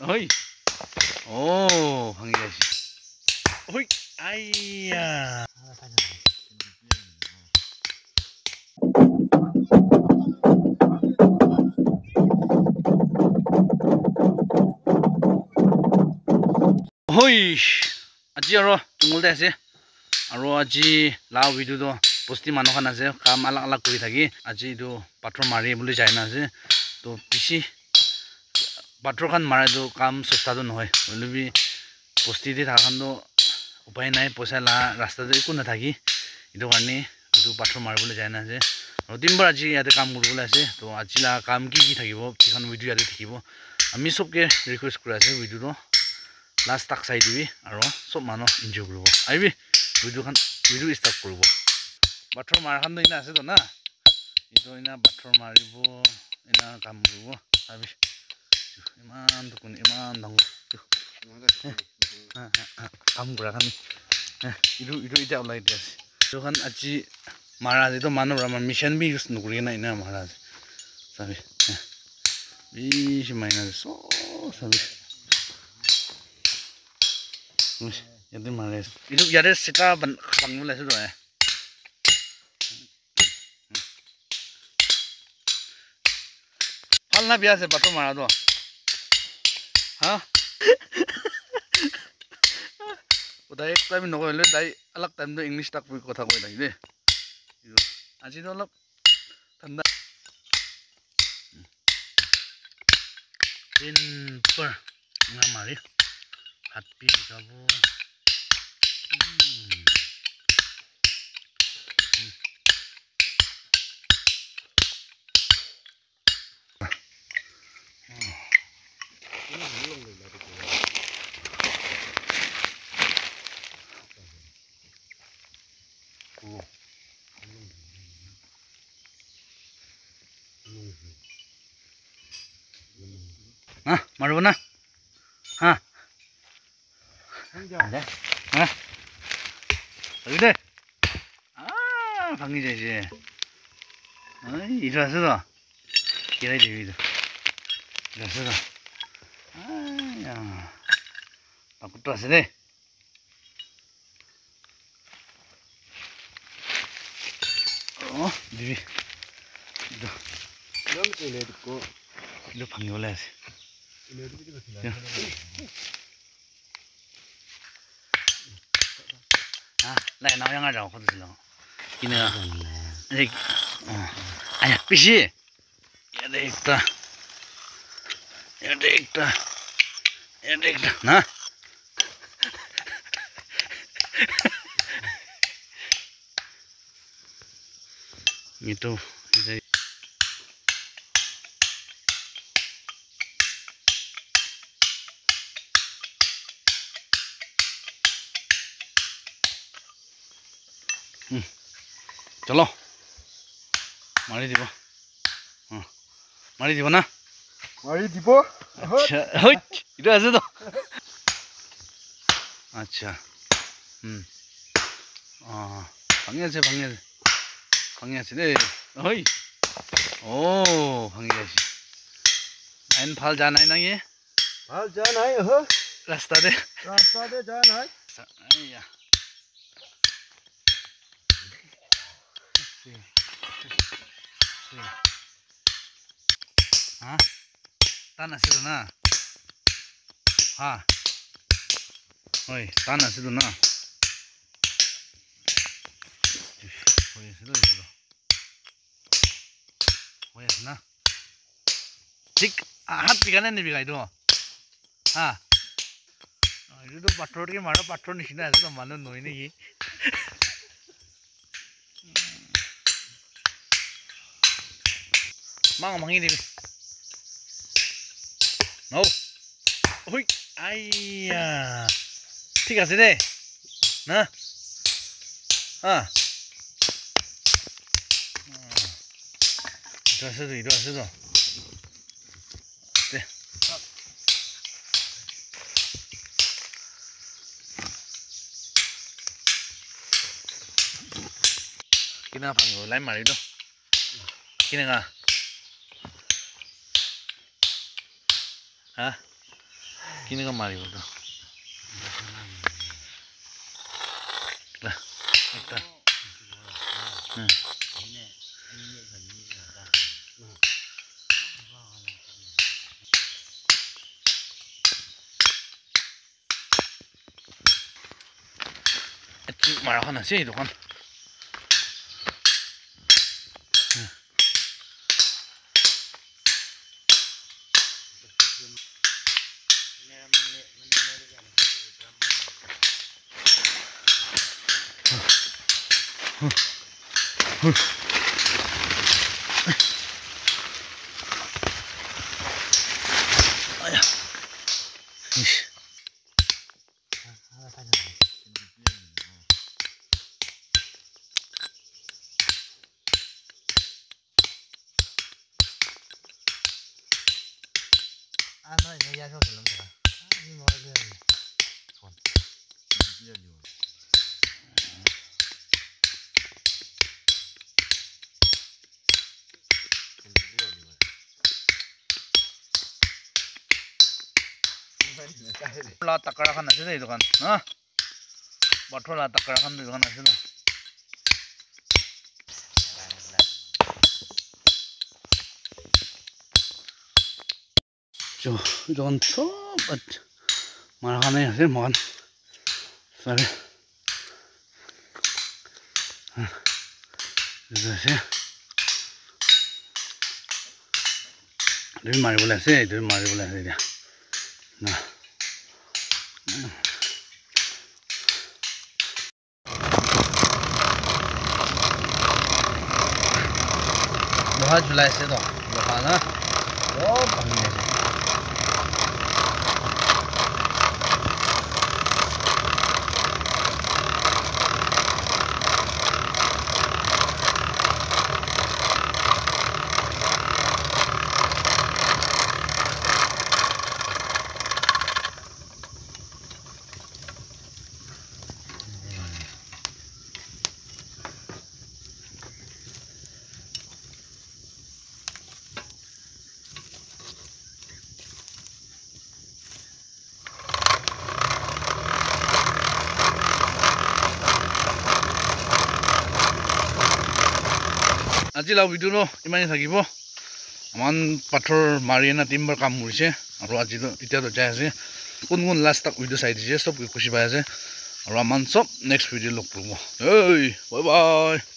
Oi. Oh, 방이 다시. Oi. 아이야. Oi. Aji aro tungul de ase. Aro aji la video do posti manu khan ase kam alag alag kuri thaki aji do patro mari boli jai na ase to bishi patro khan mara do kam sosta do nohoy olubi posti de thakan do upai nai poisa la rasta do eku na thaki idu karni idu patro mari boli jai na ase aro timbar aji yate kam kuribole ase to aji la kam ki thakibo kikhon video yate thakibo ami sobke request kura ase video do last tak sai dibi aro sob mano enjoy kuribo aibi video start kuribo patro mar khan do ina ase to na idu ina patro maribo ina kam kuribo abi iman to kun iman dang kam kura khan idu ita ulai dia to khan aji mara je to mano rama mission bi use nukuri na ina mara sabi bi shimaina so sabi yate mare idu yate sita bangula ase to falna biya se patro mara do ha udai ek time no hoile dai alag time do english tak pui kotha koi lagi de aji do alop thanda in per na mari happy gabo ah maru na ha ada ha 여기 돼 아 방이 되지 아이 이러서도 기다려 이거 이러서도 아야 바꾸도 왔으네 디비 이거 남쪽에 있고 이거 방이 올라야지来拿两个肉或者是弄，给那个，哎呀，必须，也得一个，那，你都，你这。चलो मारी দিব मारी দিব ना मारी দিব अच्छा इधर ऐसे तो अच्छा 방해 আছে 네 어이 오 방해 আছে आइन फाल जाना है ना ये फाल जाना है हो रास्ता दे जाना है या हाँ ताना से तो ना हाँ ओए ताना से तो ना ओए से तो चलो ओए ना ठीक हाथ पिकाने नहीं पिकाई तो हाँ ये तो पत्थर के मारो पत्थर निश्चित है तो मानो नोई नहीं mang mangi đi no ôi ai à thích à đây nè à đó sẽ rồi đây cái nào phẳng rồi lấy mà đi đâu cái này à হা কেনেকৈ মাৰিব তো মাৰাখন আছে এই দোকান ला तकड़ा खान আছে এই দোকান না বটলা तकड़ा খান দোকান আছে না जो দোকান সব মারখানে আছে মান সরে আছে দুই মারিবলে আছে দুই মারিবলে আছে দিয়া না लोहा झुलाइছে তো लोहा ना सब भाঙি আছে আজি লাভ ভিডিঅ ইমানেই থাকিব আমান পাথৰ মাৰি না টিম্বাৰ কাম কৰিছে আৰু আজি এতিয়াতো যাই আছে কোন কোন লাষ্ট তক ভিডিঅ চাই দিছে সব খুশি পাই আছে আৰু আমান সব নেক্সট ভিডিঅ লগ পাব এই বাই বাই